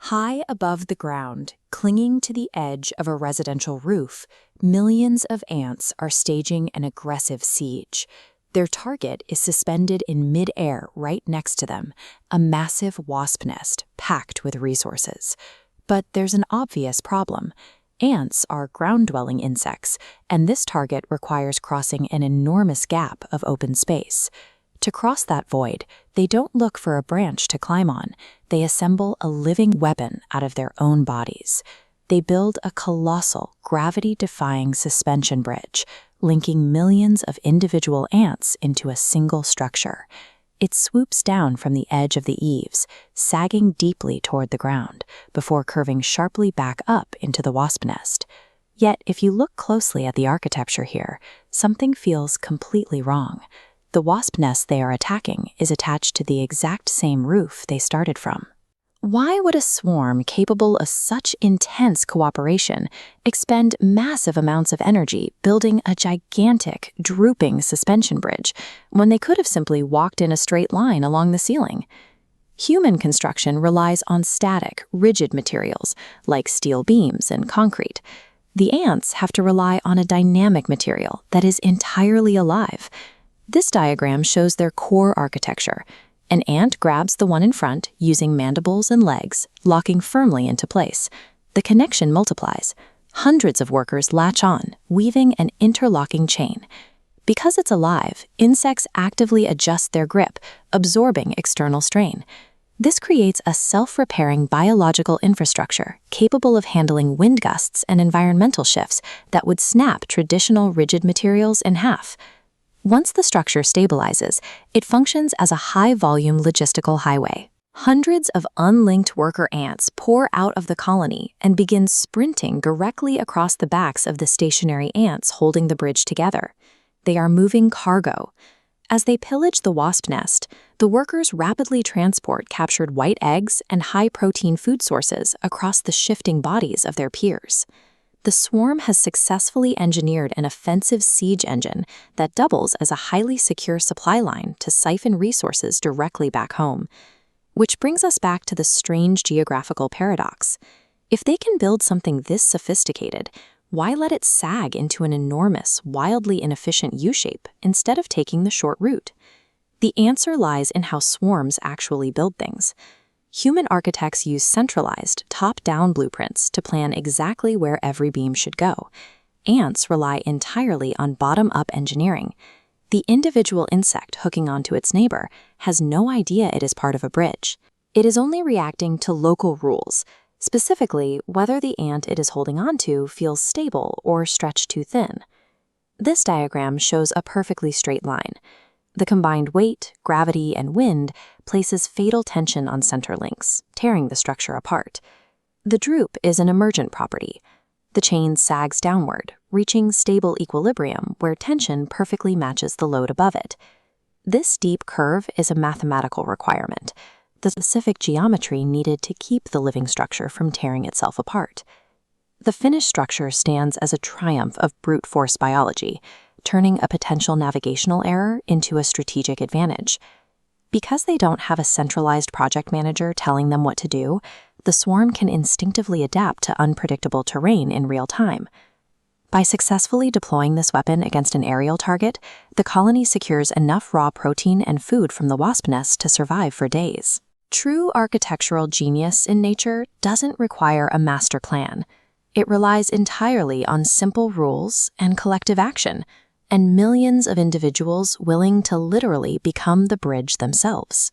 High above the ground, clinging to the edge of a residential roof, millions of ants are staging an aggressive siege. Their target is suspended in mid-air right next to them, a massive wasp nest packed with resources. But there's an obvious problem. Ants are ground-dwelling insects, and this target requires crossing an enormous gap of open space. To cross that void, they don't look for a branch to climb on. They assemble a living weapon out of their own bodies. They build a colossal, gravity-defying suspension bridge, linking millions of individual ants into a single structure. It swoops down from the edge of the eaves, sagging deeply toward the ground, before curving sharply back up into the wasp nest. Yet, if you look closely at the architecture here, something feels completely wrong. The wasp nest they are attacking is attached to the exact same roof they started from. Why would a swarm capable of such intense cooperation expend massive amounts of energy building a gigantic, drooping suspension bridge when they could have simply walked in a straight line along the ceiling? Human construction relies on static, rigid materials like steel beams and concrete. The ants have to rely on a dynamic material that is entirely alive. This diagram shows their core architecture. An ant grabs the one in front using mandibles and legs, locking firmly into place. The connection multiplies. Hundreds of workers latch on, weaving an interlocking chain. Because it's alive, insects actively adjust their grip, absorbing external strain. This creates a self-repairing biological infrastructure capable of handling wind gusts and environmental shifts that would snap traditional rigid materials in half. Once the structure stabilizes, it functions as a high-volume logistical highway. Hundreds of unlinked worker ants pour out of the colony and begin sprinting directly across the backs of the stationary ants holding the bridge together. They are moving cargo. As they pillage the wasp nest, the workers rapidly transport captured white eggs and high-protein food sources across the shifting bodies of their peers. The swarm has successfully engineered an offensive siege engine that doubles as a highly secure supply line to siphon resources directly back home. Which brings us back to the strange geographical paradox. If they can build something this sophisticated, why let it sag into an enormous, wildly inefficient U-shape instead of taking the short route? The answer lies in how swarms actually build things. Human architects use centralized, top-down blueprints to plan exactly where every beam should go. Ants rely entirely on bottom-up engineering. The individual insect hooking onto its neighbor has no idea it is part of a bridge. It is only reacting to local rules, specifically whether the ant it is holding onto feels stable or stretched too thin. This diagram shows a perfectly straight line. The combined weight, gravity, and wind places fatal tension on center links, tearing the structure apart. The droop is an emergent property. The chain sags downward, reaching stable equilibrium where tension perfectly matches the load above it. This steep curve is a mathematical requirement, the specific geometry needed to keep the living structure from tearing itself apart. The finished structure stands as a triumph of brute force biology, turning a potential navigational error into a strategic advantage. Because they don't have a centralized project manager telling them what to do, the swarm can instinctively adapt to unpredictable terrain in real time. By successfully deploying this weapon against an aerial target, the colony secures enough raw protein and food from the wasp nest to survive for days. True architectural genius in nature doesn't require a master plan. It relies entirely on simple rules and collective action, and millions of individuals willing to literally become the bridge themselves.